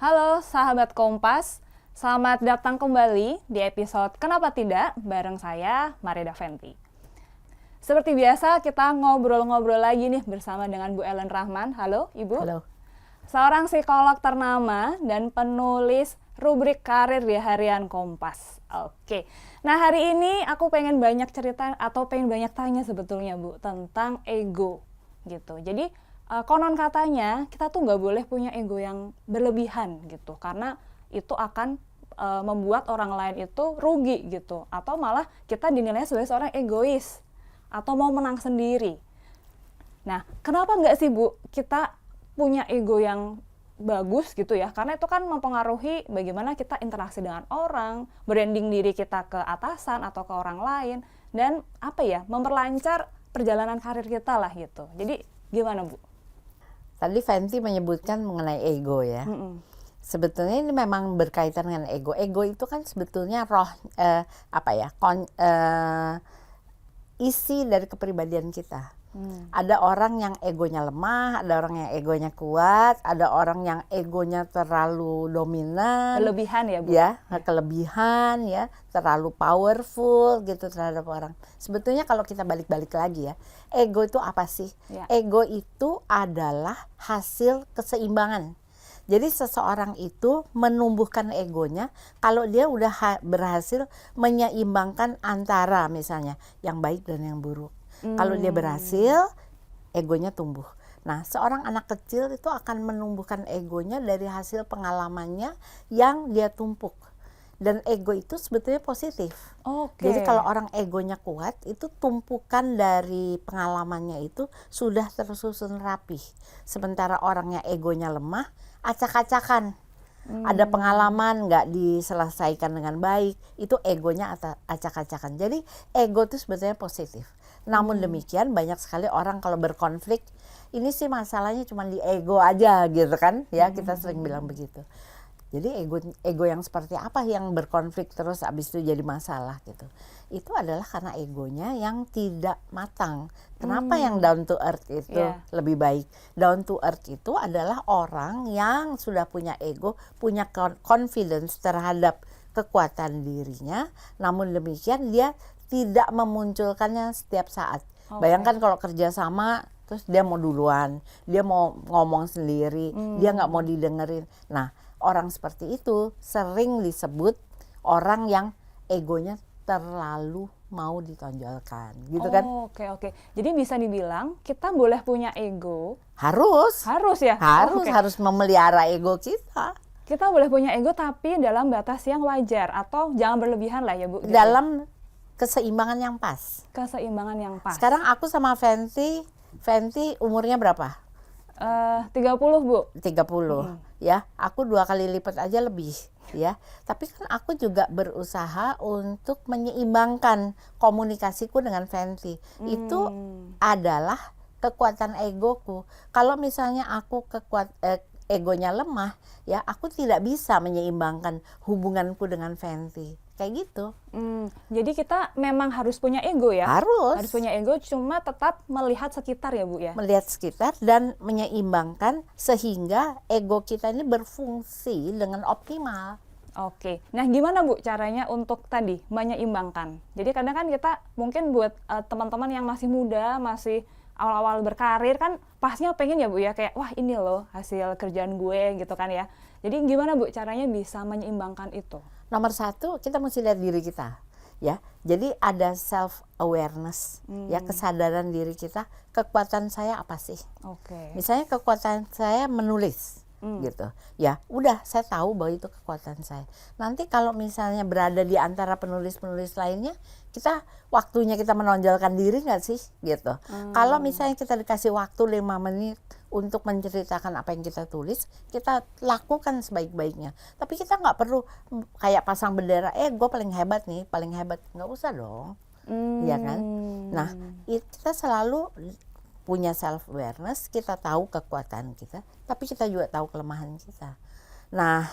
Halo sahabat Kompas, selamat datang kembali di episode Kenapa Tidak bareng saya, Marida Fenty. Seperti biasa kita ngobrol-ngobrol lagi nih bersama dengan Bu Ellen Rahman. Halo Ibu. Halo. Seorang psikolog ternama dan penulis rubrik karir di Harian Kompas. Oke, nah hari ini aku pengen banyak cerita atau pengen banyak tanya sebetulnya Bu tentang ego gitu. Jadi konon katanya kita tuh nggak boleh punya ego yang berlebihan gitu, karena itu akan membuat orang lain itu rugi gitu, atau malah kita dinilai sebagai seorang egois atau mau menang sendiri. Nah, kenapa nggak sih Bu kita punya ego yang bagus gitu ya, karena itu kan mempengaruhi bagaimana kita interaksi dengan orang, branding diri kita ke atasan atau ke orang lain, dan apa ya, memperlancar perjalanan karir kita lah gitu. Jadi gimana Bu? Tadi Fenty menyebutkan mengenai ego ya. Sebetulnya ini memang berkaitan dengan ego. Ego itu kan sebetulnya roh isi dari kepribadian kita. Ada orang yang egonya lemah, ada orang yang egonya kuat, ada orang yang egonya terlalu dominan, Kelebihan ya Bu? Ya, kelebihan ya, terlalu powerful gitu terhadap orang. Sebetulnya kalau kita balik-balik lagi ya, ego itu apa sih? Ya. Ego itu adalah hasil keseimbangan. Jadi seseorang itu menumbuhkan egonya kalau dia udah berhasil menyeimbangkan antara misalnya yang baik dan yang buruk. Kalau dia berhasil, egonya tumbuh. Nah, seorang anak kecil itu akan menumbuhkan egonya dari hasil pengalamannya yang dia tumpuk. Dan ego itu sebetulnya positif. Oke. Jadi kalau orang egonya kuat, itu tumpukan dari pengalamannya itu sudah tersusun rapih. Sementara orangnya egonya lemah, acak-acakan. Ada pengalaman nggak diselesaikan dengan baik, itu egonya acak-acakan. Jadi ego itu sebetulnya positif. Namun demikian banyak sekali orang kalau berkonflik, ini sih masalahnya cuma di ego aja gitu kan, ya kita sering bilang begitu. Jadi ego yang seperti apa yang berkonflik terus abis itu jadi masalah gitu. Itu adalah karena egonya yang tidak matang. Kenapa yang down to earth itu lebih baik? Down to earth itu adalah orang yang sudah punya ego, punya confidence terhadap kekuatan dirinya. Namun demikian dia tidak memunculkannya setiap saat. Bayangkan kalau kerja sama terus dia mau duluan, dia mau ngomong sendiri, dia nggak mau didengerin. Nah, orang seperti itu sering disebut orang yang egonya terlalu mau ditonjolkan, gitu kan? Oke. Jadi bisa dibilang kita boleh punya ego. Harus ya? Harus memelihara ego kita. Kita boleh punya ego tapi dalam batas yang wajar atau jangan berlebihan lah ya Bu. Gitu. Dalam keseimbangan yang pas. Keseimbangan yang pas. Sekarang aku sama Fenty umurnya berapa? 30 Bu. 30 ya, aku 2 kali lipat aja lebih ya. Tapi kan aku juga berusaha untuk menyeimbangkan komunikasiku dengan Fenty. Itu adalah kekuatan egoku. Kalau misalnya aku egonya lemah, ya aku tidak bisa menyeimbangkan hubunganku dengan Fenty. Kayak gitu. Jadi kita memang harus punya ego ya? Harus punya ego, cuma tetap melihat sekitar ya Bu ya? Melihat sekitar dan menyeimbangkan sehingga ego kita ini berfungsi dengan optimal. Oke, nah gimana Bu caranya untuk tadi menyeimbangkan? Jadi kadang kan kita mungkin buat teman-teman yang masih muda, masih awal-awal berkarir kan pastinya pengen ya Bu ya, kayak wah ini loh hasil kerjaan gue gitu kan ya. Jadi gimana Bu caranya bisa menyeimbangkan itu? Nomor 1, kita mesti lihat diri kita, ya. Jadi ada self awareness, ya, kesadaran diri kita. Kekuatan saya apa sih? Oke. Misalnya kekuatan saya menulis, gitu. Ya, udah saya tahu bahwa itu kekuatan saya. Nanti kalau misalnya berada di antara penulis-penulis lainnya, waktunya kita menonjolkan diri nggak sih, gitu. Kalau misalnya kita dikasih waktu 5 menit untuk menceritakan apa yang kita tulis, kita lakukan sebaik-baiknya. Tapi kita nggak perlu kayak pasang bendera, gue paling hebat nih, paling hebat. Nggak usah dong, ya kan? Nah, kita selalu punya self awareness, kita tahu kekuatan kita, tapi kita juga tahu kelemahan kita. Nah,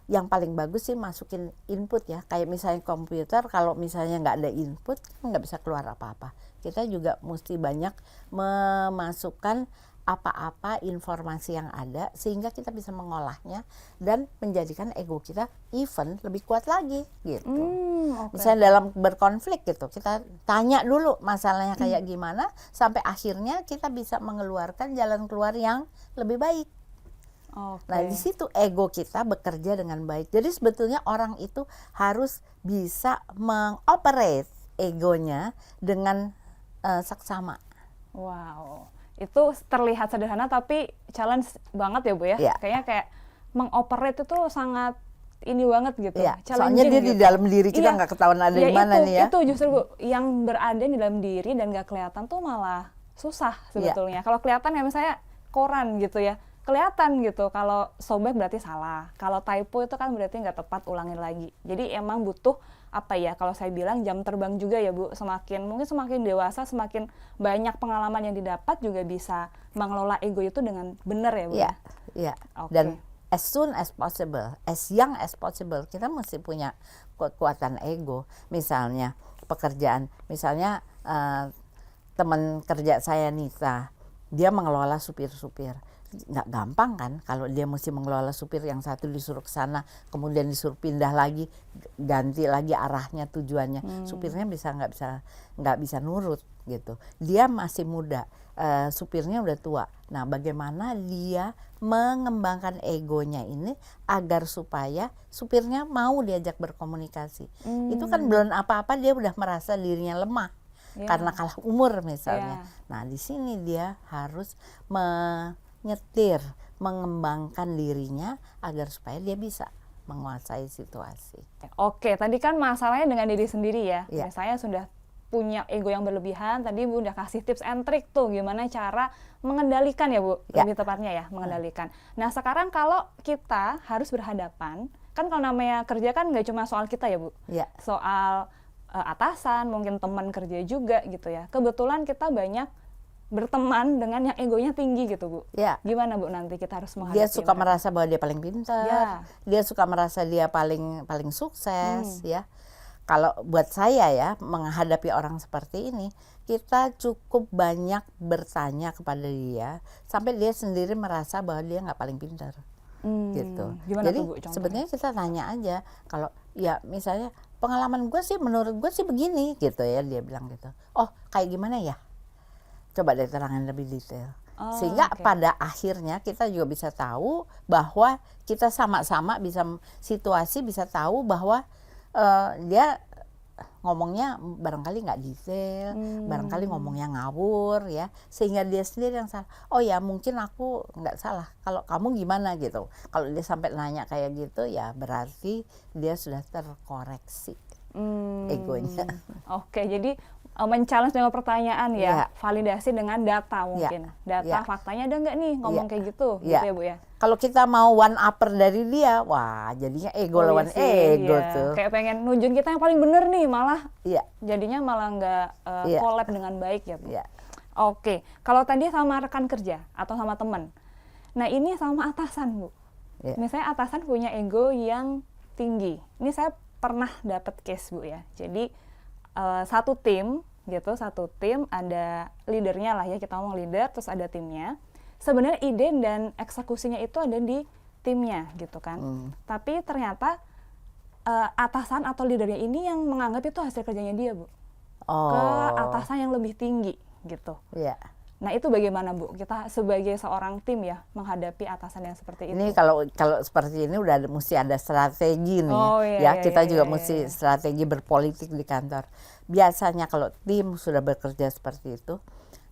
yang paling bagus sih masukin input ya, kayak misalnya komputer, kalau misalnya nggak ada input nggak bisa keluar apa-apa. Kita juga mesti banyak memasukkan apa-apa informasi yang ada sehingga kita bisa mengolahnya dan menjadikan ego kita even lebih kuat lagi gitu. Oke. Misalnya dalam berkonflik gitu, kita tanya dulu masalahnya kayak gimana sampai akhirnya kita bisa mengeluarkan jalan keluar yang lebih baik. Oke. Nah, di situ ego kita bekerja dengan baik. Jadi sebetulnya orang itu harus bisa mengoperate egonya dengan seksama. Wow, itu terlihat sederhana tapi challenge banget ya Bu ya. Iya. Kayaknya kayak mengoperate itu sangat ini banget gitu. Ya, soalnya challenging dia di gitu. dalam diri kita Iya. nggak ketahuan ada di mana itu, nih ya. Itu justru Bu, yang berada di dalam diri dan nggak kelihatan tuh malah susah sebetulnya. Kalau kelihatan ya misalnya koran gitu ya, kelihatan gitu. Kalau sobek berarti salah. Kalau typo itu kan berarti nggak tepat, ulangin lagi. Jadi emang butuh apa ya, kalau saya bilang jam terbang juga ya Bu. Mungkin semakin dewasa, semakin banyak pengalaman yang didapat juga bisa mengelola ego itu dengan benar ya Bu. Iya, iya. Oke. Dan as soon as possible, as young as possible, kita mesti punya kekuatan ego. Misalnya pekerjaan, misalnya teman kerja saya Nita, dia mengelola supir-supir. Nggak gampang kan kalau dia mesti mengelola supir, yang satu disuruh ke sana, kemudian disuruh pindah lagi, ganti lagi arahnya, tujuannya. Supirnya nggak bisa nurut gitu. Dia masih muda, supirnya udah tua. Nah, bagaimana dia mengembangkan egonya ini agar supaya supirnya mau diajak berkomunikasi. Itu kan belum apa-apa dia udah merasa dirinya lemah. Karena kalah umur misalnya. Nah, di sini dia harus menyetir, mengembangkan dirinya agar supaya dia bisa menguasai situasi. Oke, tadi kan masalahnya dengan diri sendiri ya. Iya. Misalnya sudah punya ego yang berlebihan, tadi Bu udah kasih tips and trick tuh gimana cara mengendalikan ya Bu, Ya. lebih tepatnya ya, mengendalikan. Nah, sekarang kalau kita harus berhadapan, kan kalau namanya kerja kan nggak cuma soal kita ya Bu. Ya. Soal atasan, mungkin teman kerja juga gitu ya. Kebetulan kita banyak berteman dengan yang egonya tinggi gitu Bu. Ya. Gimana Bu nanti kita harus menghadapi Dia suka mereka? merasa bahwa dia paling pintar, Ya. dia suka merasa dia paling sukses ya. Kalau buat saya ya, menghadapi orang seperti ini, kita cukup banyak bertanya kepada dia sampai dia sendiri merasa bahwa dia nggak paling pintar. Gitu. Gimana Jadi tuh Bu contohnya? sebenarnya kita tanya aja, kalau ya misalnya pengalaman gue sih menurut gue sih begini gitu ya, dia bilang gitu. Oh, kayak gimana ya? Coba deh terangin lebih detail. Sehingga oke. pada akhirnya kita juga bisa tahu bahwa kita sama-sama bisa bisa tahu bahwa dia ngomongnya barangkali nggak detail, barangkali ngomongnya ngawur ya, sehingga dia sendiri yang salah. Oh ya, mungkin aku nggak salah, kalau kamu gimana gitu. Kalau dia sampai nanya kayak gitu ya berarti dia sudah terkoreksi egonya. Oke, jadi men-challenge dengan pertanyaan ya, Iya. validasi dengan data mungkin. Data, Iya. faktanya ada nggak nih ngomong kayak gitu, Iya. gitu ya Bu ya? Kalau kita mau one upper dari dia, wah jadinya ego Oh, lawan iya sih, ego iya. tuh. Kayak pengen nunjukin kita yang paling bener nih, malah Iya, jadinya malah nggak Iya. collab dengan baik ya Bu. iya. Oke, kalau tadi sama rekan kerja atau sama teman, nah ini sama atasan Bu. Iya. Misalnya atasan punya ego yang tinggi. Ini saya pernah dapat case Bu ya. Jadi satu tim ada leadernya lah ya, kita ngomong leader, terus ada timnya. Sebenarnya ide dan eksekusinya itu ada di timnya gitu kan. Tapi ternyata atasan atau leadernya ini yang menganggap itu hasil kerjanya dia Bu. Oh, Ke atasan yang lebih tinggi gitu. iya. Nah itu bagaimana Bu? Kita sebagai seorang tim ya menghadapi atasan yang seperti itu. Ini kalau seperti ini mesti ada strategi nih. Oh, Ya, iya, kita iya, juga iya, mesti iya. strategi berpolitik di kantor. Biasanya kalau tim sudah bekerja seperti itu,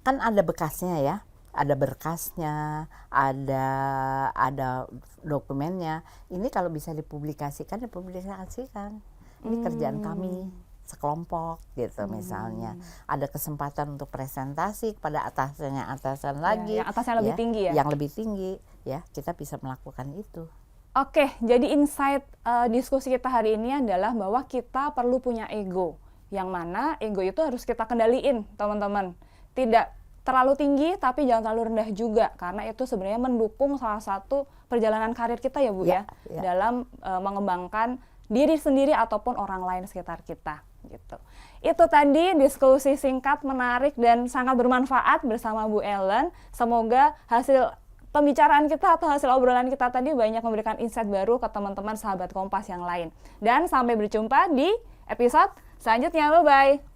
kan ada bekasnya ya. Ada berkasnya, ada dokumennya. Ini kalau bisa dipublikasikan, dipublikasikan. Ini kerjaan kami sekelompok gitu misalnya. Ada kesempatan untuk presentasi kepada atasan lagi. yang atasnya lebih tinggi ya? Yang lebih tinggi ya, kita bisa melakukan itu. Oke, jadi insight diskusi kita hari ini adalah bahwa kita perlu punya ego. Yang mana ego itu harus kita kendaliin, teman-teman. Tidak terlalu tinggi, tapi jangan terlalu rendah juga. Karena itu sebenarnya mendukung salah satu perjalanan karir kita ya Bu ya. Ya. Dalam mengembangkan diri sendiri ataupun orang lain sekitar kita. gitu. Itu tadi diskusi singkat, menarik, dan sangat bermanfaat bersama Bu Ellen. Semoga hasil pembicaraan kita atau hasil obrolan kita tadi banyak memberikan insight baru ke teman-teman sahabat Kompas yang lain. Dan sampai berjumpa di episode selanjutnya. Bye-bye.